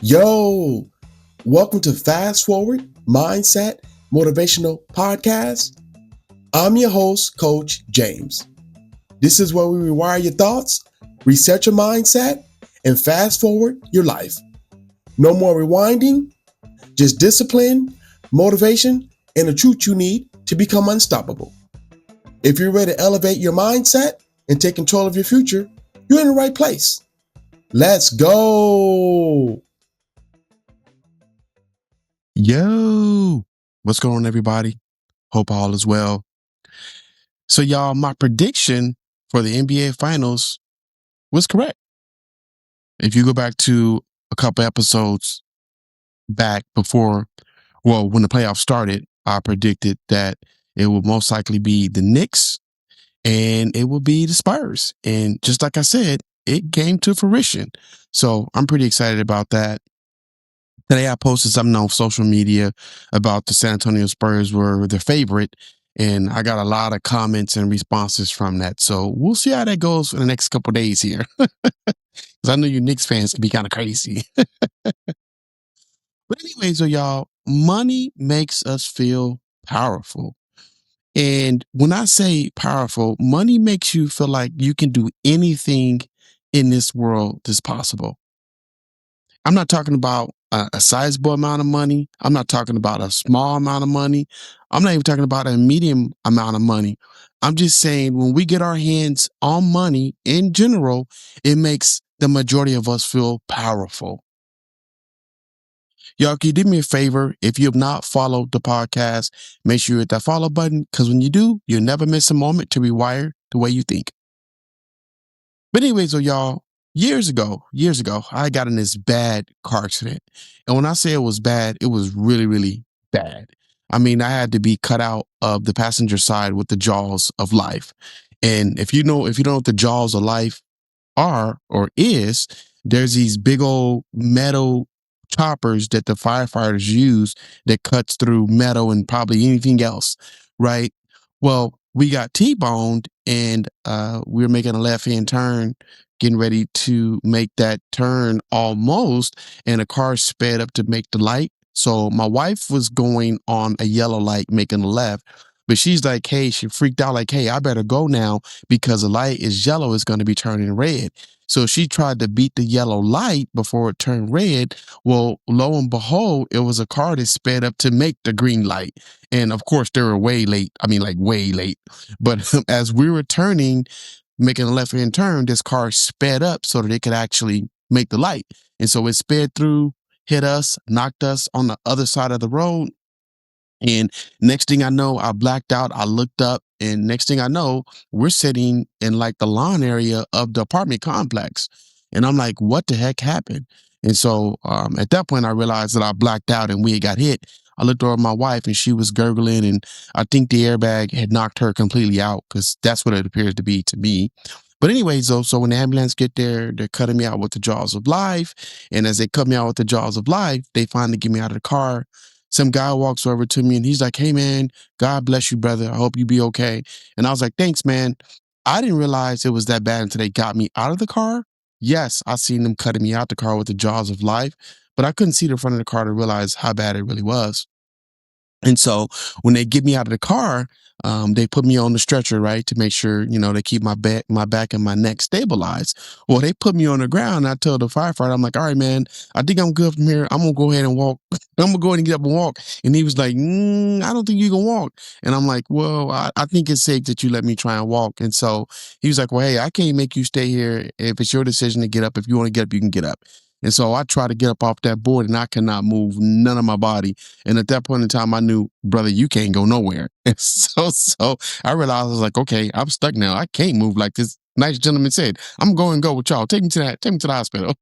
Yo, welcome to Fast Forward Mindset Motivational Podcast. I'm your host, Coach James. This is where we rewire your thoughts, reset your mindset, and fast forward your life. No more rewinding, just discipline, motivation, and the truth you need to become unstoppable. If you're ready to elevate your mindset and take control of your future, you're in the right place. Let's go. Yo, what's going on, everybody? Hope all is well. So, y'all, my prediction for the NBA Finals was correct. If you go back to a couple episodes back when the playoffs started, I predicted that it would most likely be the Knicks and it would be the Spurs. And just like I said, it came to fruition. So I'm pretty excited about that. Today I posted something on social media about the San Antonio Spurs were the favorite, and I got a lot of comments and responses from that. So we'll see how that goes for the next couple of days here. Because I know you Knicks fans can be kind of crazy. But anyways, so y'all, money makes us feel powerful. And when I say powerful, money makes you feel like you can do anything in this world that's possible. I'm not talking about a sizable amount of money. I'm not talking about a small amount of money. I'm not even talking about a medium amount of money. I'm just saying when we get our hands on money in general, it makes the majority of us feel powerful. Y'all, can you do me a favor? If you have not followed the podcast, make sure you hit that follow button because when you do, you'll never miss a moment to rewire the way you think. But anyways, so y'all, years ago, I got in this bad car accident. And when I say it was bad, it was really, really bad. I mean, I had to be cut out of the passenger side with the jaws of life. And if you don't know what the jaws of life are or is, there's these big old metal choppers that the firefighters use that cuts through metal and probably anything else, right? Well, we got T-boned and we were making a left-hand turn, getting ready to make that turn almost, and a car sped up to make the light. So my wife was going on a yellow light, making a left, but she's like, hey, she freaked out like, hey, I better go now because the light is yellow, it's going to be turning red. So she tried to beat the yellow light before it turned red. Well, lo and behold, it was a car that sped up to make the green light. And of course, they were way late. I mean, like way late. But as we were turning, making a left hand turn, this car sped up so that it could actually make the light. And so it sped through, hit us, knocked us on the other side of the road. And next thing I know, I blacked out. I looked up, and next thing I know, we're sitting in like the lawn area of the apartment complex. And I'm like, what the heck happened? And so at that point, I realized that I blacked out and we had got hit. I looked over at my wife and she was gurgling, and I think the airbag had knocked her completely out because that's what it appears to be to me. But anyways, though, so when the ambulance get there, they're cutting me out with the jaws of life. And as they cut me out with the jaws of life, they finally get me out of the car. Some guy walks over to me and he's like, hey, man, God bless you, brother. I hope you be okay. And I was like, thanks, man. I didn't realize it was that bad until they got me out of the car. Yes, I seen them cutting me out the car with the jaws of life, but I couldn't see the front of the car to realize how bad it really was. And so when they get me out of the car, they put me on the stretcher, right, to make sure, they keep my back and my neck stabilized. Well, they put me on the ground. And I told the firefighter, I'm like, all right, man, I think I'm good from here. I'm going to go ahead and walk. I'm going to go ahead and get up and walk. And he was like, I don't think you can walk. And I'm like, well, I think it's safe that you let me try and walk. And so he was like, well, hey, I can't make you stay here. If it's your decision to get up, if you want to get up, you can get up. And so I tried to get up off that board and I cannot move none of my body. And at that point in time, I knew, brother, you can't go nowhere. And so I realized I was like, okay, I'm stuck now. I can't move like this nice gentleman said. I'm going to go with y'all. Take me to the hospital.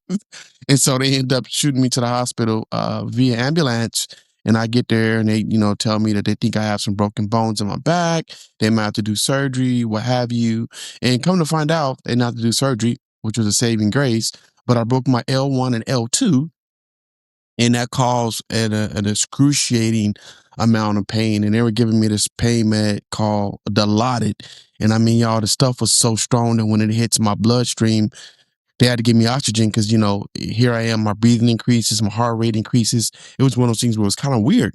And so they end up shooting me to the hospital via ambulance. And I get there and they, tell me that they think I have some broken bones in my back. They might have to do surgery, what have you. And come to find out, they not have to do surgery, which was a saving grace. But I broke my L1 and L2, and that caused an excruciating amount of pain. And they were giving me this pain med called Dilaudid. And I mean, y'all, the stuff was so strong that when it hits my bloodstream, They had to give me oxygen because, here I am, my breathing increases, my heart rate increases. It was one of those things where it was kind of weird.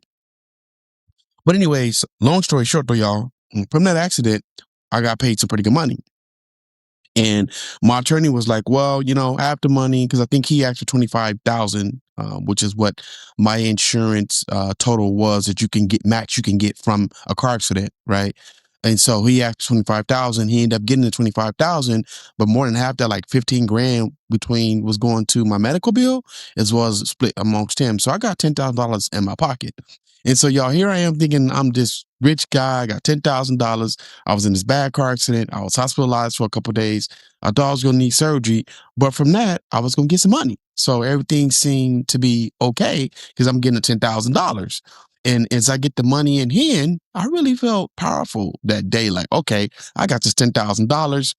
But anyways, long story short though, y'all, from that accident, I got paid some pretty good money. And my attorney was like, well, I have the money because I think he asked for 25,000, which is what my insurance total was that you can get max you can get from a car accident, right? And so he asked 25,000. He ended up getting the 25,000, but more than half that, like 15 grand between was going to my medical bill as well as split amongst him. So I got $10,000 in my pocket. And so y'all, here I am thinking I'm this rich guy. I got $10,000. I was in this bad car accident. I was hospitalized for a couple of days. I thought I was going to need surgery, but from that, I was going to get some money. So everything seemed to be okay because I'm getting $10,000. And as I get the money in hand, I really felt powerful that day. Like, okay, I got this $10,000.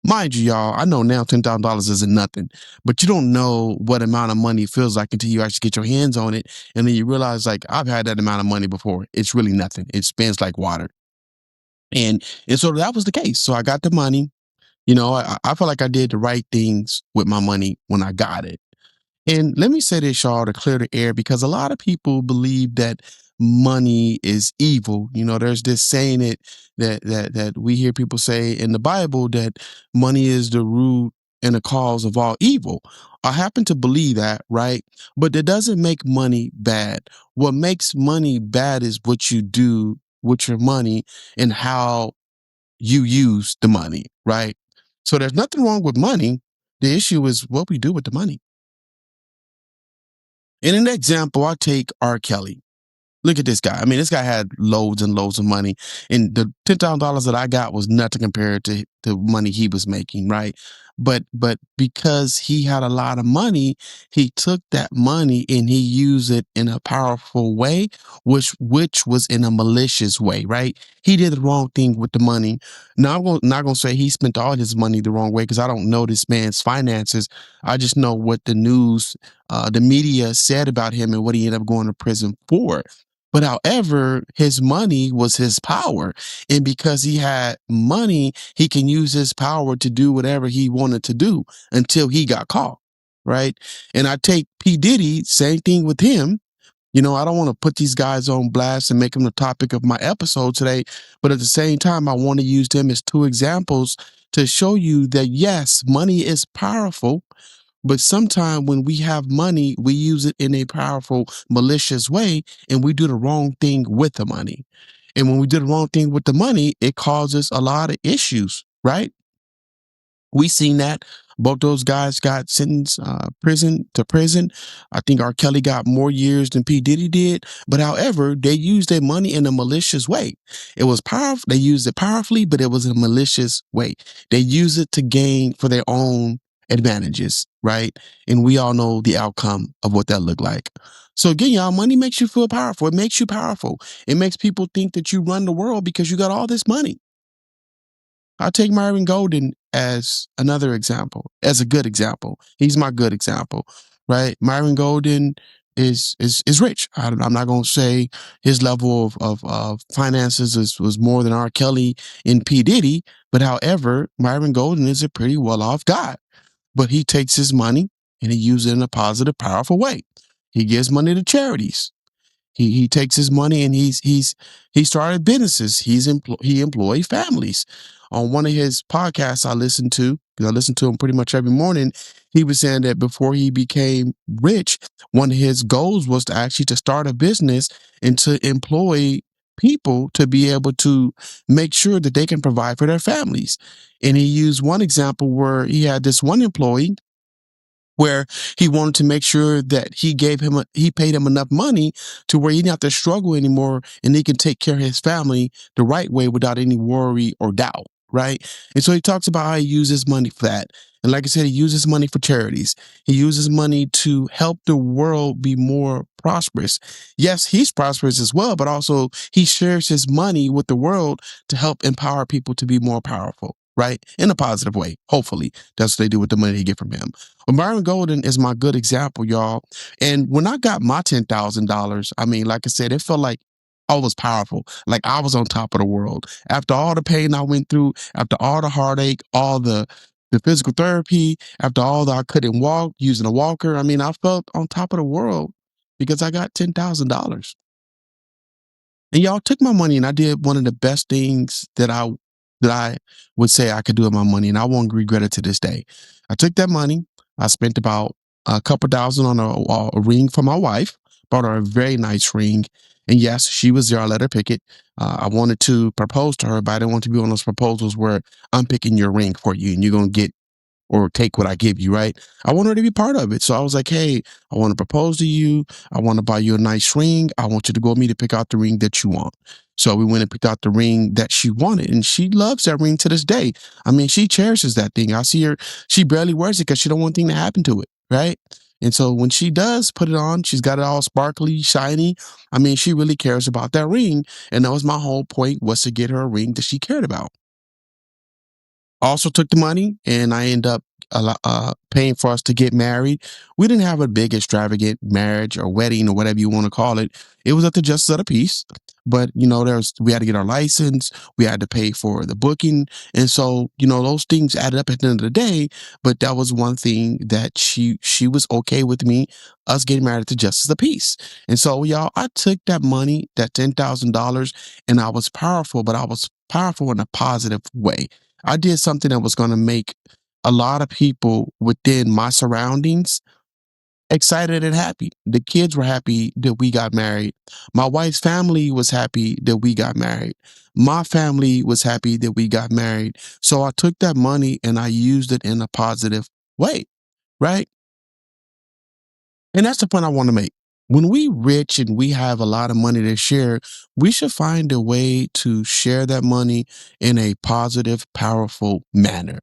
Mind you, y'all, I know now $10,000 isn't nothing, but you don't know what amount of money feels like until you actually get your hands on it. And then you realize, like, I've had that amount of money before. It's really nothing. It spends like water. And so that was the case. So I got the money. I felt like I did the right things with my money when I got it. And let me say this, y'all, to clear the air, because a lot of people believe that money is evil. There's this saying that we hear people say in the Bible that money is the root and the cause of all evil. I happen to believe that, right? But that doesn't make money bad. What makes money bad is what you do with your money and how you use the money, right? So there's nothing wrong with money. The issue is what we do with the money. In an example, I take R. Kelly. Look at this guy. I mean, this guy had loads and loads of money, and the $10,000 that I got was nothing compared to the money he was making, right? But because he had a lot of money, he took that money and he used it in a powerful way, which was in a malicious way, right? He did the wrong thing with the money. Now, not gonna say he spent all his money the wrong way because I don't know this man's finances. I just know what the news, the media said about him and what he ended up going to prison for. But however, his money was his power. And because he had money, he can use his power to do whatever he wanted to do until he got caught. Right. And I take P. Diddy, same thing with him. I don't want to put these guys on blast and make them the topic of my episode today. But at the same time, I want to use them as two examples to show you that, yes, money is powerful. But sometimes when we have money, we use it in a powerful, malicious way, and we do the wrong thing with the money. And when we do the wrong thing with the money, it causes a lot of issues, right? We seen that both those guys got sentenced prison to prison. I think R. Kelly got more years than P. Diddy did. But however, they used their money in a malicious way. It was powerful. They used it powerfully, but it was in a malicious way. They used it to gain for their own advantages, right? And we all know the outcome of what that looked like. So again, y'all, money makes you feel powerful. It makes you powerful. It makes people think that you run the world because you got all this money. I'll take Myron Golden as another example, as a good example. He's my good example, right? Myron Golden is rich. I'm not going to say his level of finances was more than R. Kelly and P. Diddy, but however, Myron Golden is a pretty well-off guy. But he takes his money and he uses it in a positive, powerful way. He gives money to charities. He takes his money and he started businesses. He employed families. On one of his podcasts I listened to, because I listen to him pretty much every morning, he was saying that before he became rich, one of his goals was to actually to start a business and to employ people to be able to make sure that they can provide for their families. And he used one example where he had this one employee where he wanted to make sure that he paid him enough money to where he didn't have to struggle anymore and he can take care of his family the right way without any worry or doubt. Right. And so he talks about how he uses money for that. And like I said, he uses money for charities. He uses money to help the world be more prosperous. Yes, he's prosperous as well, but also he shares his money with the world to help empower people to be more powerful. Right. In a positive way. Hopefully that's what they do with the money they get from him. But Myron Golden is my good example, y'all. And when I got my $10,000, I mean, like I said, it felt like I was powerful. Like I was on top of the world. After all the pain I went through, after all the heartache, all the the physical therapy, after all that I couldn't walk using a walker. I mean, I felt on top of the world because I got $10,000. And y'all took my money and I did one of the best things that I would say I could do with my money, and I won't regret it to this day. I took that money. I spent about a couple thousand on a ring for my wife. Bought her a very nice ring, and yes, she was there. I let her pick it. I wanted to propose to her, but I didn't want to be one of those proposals where I'm picking your ring for you and you're gonna get or take what I give you, right? I want her to be part of it. So I was like, hey, I want to propose to you. I want to buy you a nice ring. I want you to go with me to pick out the ring that you want. So we went and picked out the ring that she wanted, and she loves that ring to this day. I mean, she cherishes that thing. I see her, she barely wears it because she don't want anything to happen to it, right? And so when she does put it on, she's got it all sparkly, shiny. I mean, she really cares about that ring. And that was my whole point, was to get her a ring that she cared about. Also took the money and I end up paying for us to get married. We didn't have a big extravagant marriage or wedding or whatever you want to call it. It was at the justice of the peace, but we had to get our license, we had to pay for the booking, and so those things added up at the end of the day. But that was one thing that she was okay with me us getting married at the justice of the peace. And so y'all, I took that money, that $10,000, and I was powerful, but I was powerful in a positive way. I did something that was going to make a lot of people within my surroundings excited and happy. The kids were happy that we got married. My wife's family was happy that we got married. My family was happy that we got married. So I took that money and I used it in a positive way, right? And that's the point I want to make. When we rich and we have a lot of money to share, we should find a way to share that money in a positive, powerful manner,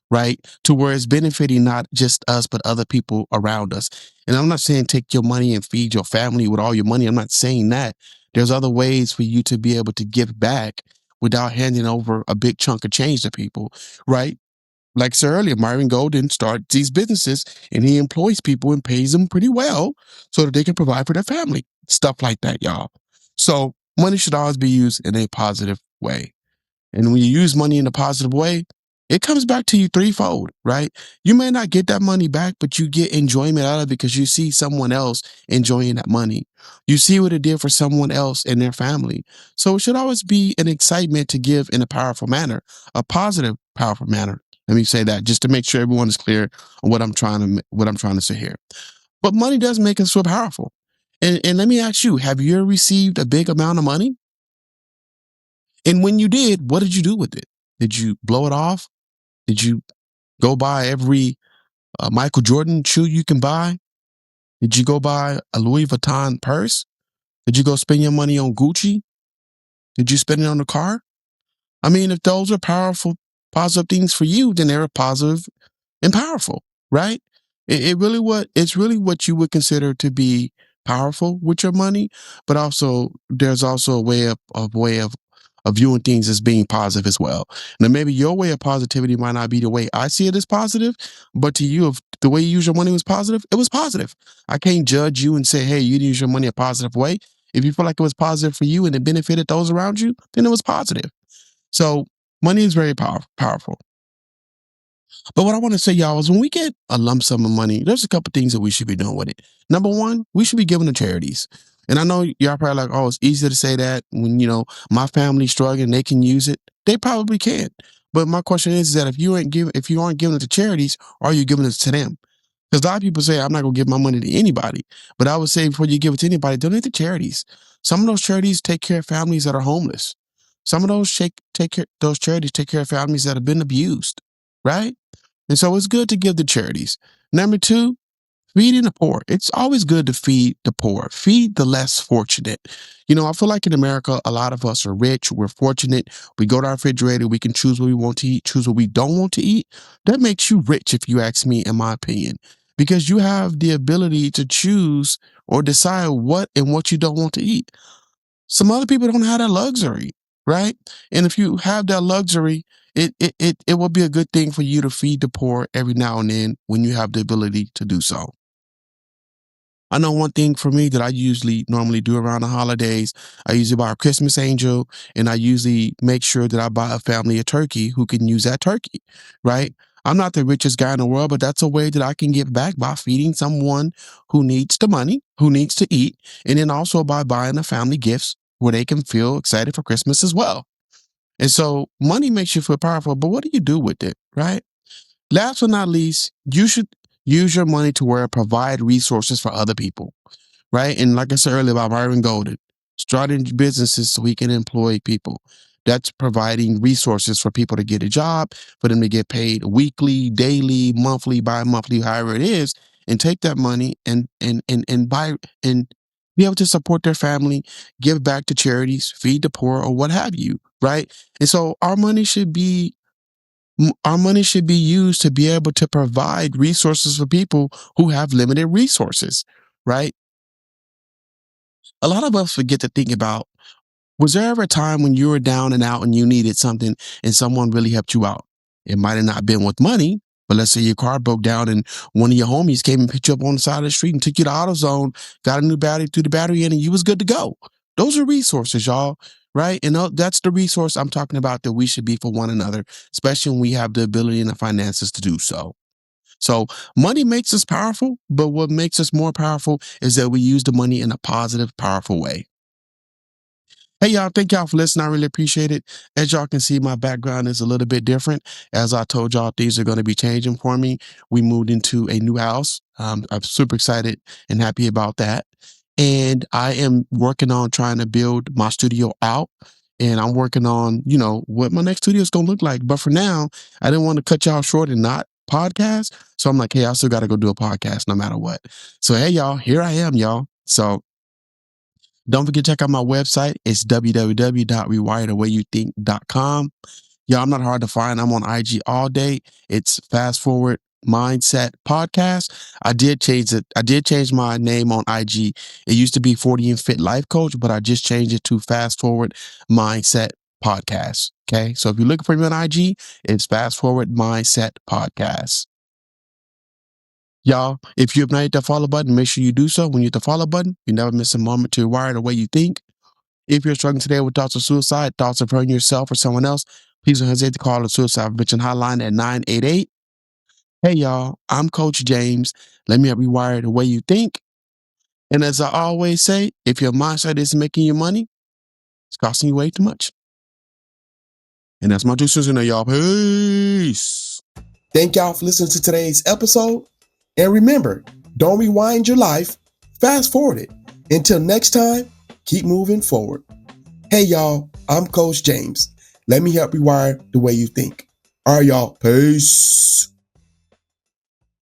right? To where it's benefiting not just us, but other people around us. And I'm not saying take your money and feed your family with all your money. I'm not saying that. There's other ways for you to be able to give back without handing over a big chunk of change to people, right? Like I said earlier, Myron Golden starts these businesses and he employs people and pays them pretty well so that they can provide for their family. Stuff like that, y'all. So money should always be used in a positive way. And when you use money in a positive way, it comes back to you threefold, right? You may not get that money back, but you get enjoyment out of it because you see someone else enjoying that money. You see what it did for someone else and their family. So it should always be an excitement to give in a powerful manner, a positive, powerful manner. Let me say that just to make sure everyone is clear on what I'm trying to say here. But money does make us feel powerful. And let me ask you, have you ever received a big amount of money? And when you did, what did you do with it? Did you blow it off? Did you go buy every Michael Jordan shoe you can buy? Did you go buy a Louis Vuitton purse? Did you go spend your money on Gucci? Did you spend it on the car? I mean, if those are powerful, positive things for you, then they're positive and powerful, right? It's really what you would consider to be powerful with your money, but also there's also a way of viewing things as being positive as well. Now, maybe your way of positivity might not be the way I see it as positive, but to you, if the way you use your money was positive, it was positive. I can't judge you and say, hey, you use your money a positive way. If you feel like it was positive for you and it benefited those around you, then it was positive. So money is very powerful. But what I want to say, y'all, is when we get a lump sum of money, there's a couple things that we should be doing with it. Number one, we should be giving to charities. And I know y'all probably like, oh, it's easy to say that when, my family's struggling, they can use it. They probably can. But my question is that if you aren't giving it to charities, are you giving it to them? Because a lot of people say, I'm not going to give my money to anybody. But I would say before you give it to anybody, donate to charities. Some of those charities take care of families that are homeless. Some of those charities take care of families that have been abused, right? And so it's good to give to charities. Number two, feeding the poor. It's always good to feed the poor, feed the less fortunate. I feel like in America, a lot of us are rich. We're fortunate. We go to our refrigerator. We can choose what we want to eat, choose what we don't want to eat. That makes you rich, if you ask me, in my opinion, because you have the ability to choose or decide what and what you don't want to eat. Some other people don't have that luxury, right? And if you have that luxury, it will be a good thing for you to feed the poor every now and then when you have the ability to do so. I know one thing for me that I usually normally do around the holidays. I usually buy a Christmas angel and I usually make sure that I buy a family a turkey who can use that turkey, right? I'm not the richest guy in the world, but that's a way that I can give back by feeding someone who needs the money, who needs to eat, and then also by buying the family gifts where they can feel excited for Christmas as well. And so money makes you feel powerful, but what do you do with it, right? Last but not least, you should use your money to where provide resources for other people, right? And like I said earlier about Myron Golden, starting businesses so we can employ people. That's providing resources for people to get a job, for them to get paid weekly, daily, monthly, bi-monthly, however it is, and take that money and buy and be able to support their family, give back to charities, feed the poor, or what have you, right? And so our money should be used to be able to provide resources for people who have limited resources, right? A lot of us forget to think about, was there ever a time when you were down and out and you needed something and someone really helped you out? It might have not been with money, but let's say your car broke down and one of your homies came and picked you up on the side of the street and took you to AutoZone, got a new battery, threw the battery in, and you was good to go. Those are resources, y'all, right? And that's the resource I'm talking about that we should be for one another, especially when we have the ability and the finances to do so. So money makes us powerful, but what makes us more powerful is that we use the money in a positive, powerful way. Hey, y'all, thank y'all for listening. I really appreciate it. As y'all can see, my background is a little bit different. As I told y'all, things are going to be changing for me. We moved into a new house. I'm super excited and happy about that. And I am working on trying to build my studio out. And I'm working on, what my next studio is going to look like. But for now, I didn't want to cut y'all short and not podcast. So I'm like, hey, I still got to go do a podcast no matter what. So, hey, y'all, here I am, y'all. So don't forget to check out my website. It's www.rewirethewayouthink.com. Yeah, I'm not hard to find. I'm on IG all day. It's Fast Forward Mindset Podcast. I did change it. I did change my name on IG. It used to be 40 and Fit Life Coach, but I just changed it to Fast Forward Mindset Podcast. Okay. So if you're looking for me on IG, it's Fast Forward Mindset Podcast. Y'all, if you have not hit that follow button, make sure you do so. When you hit the follow button, you never miss a moment to rewire the way you think. If you're struggling today with thoughts of suicide, thoughts of hurting yourself or someone else, please don't hesitate to call the Suicide Prevention Hotline at 988. Hey, y'all, I'm Coach James. Let me help rewire the way you think. And as I always say, if your mindset isn't making you money, it's costing you way too much. And that's my 2 cents in there, y'all. Peace. Thank y'all for listening to today's episode. And remember, don't rewind your life, fast forward it. Until next time, keep moving forward. Hey, y'all, I'm Coach James. Let me help rewire the way you think. All right, y'all. Peace.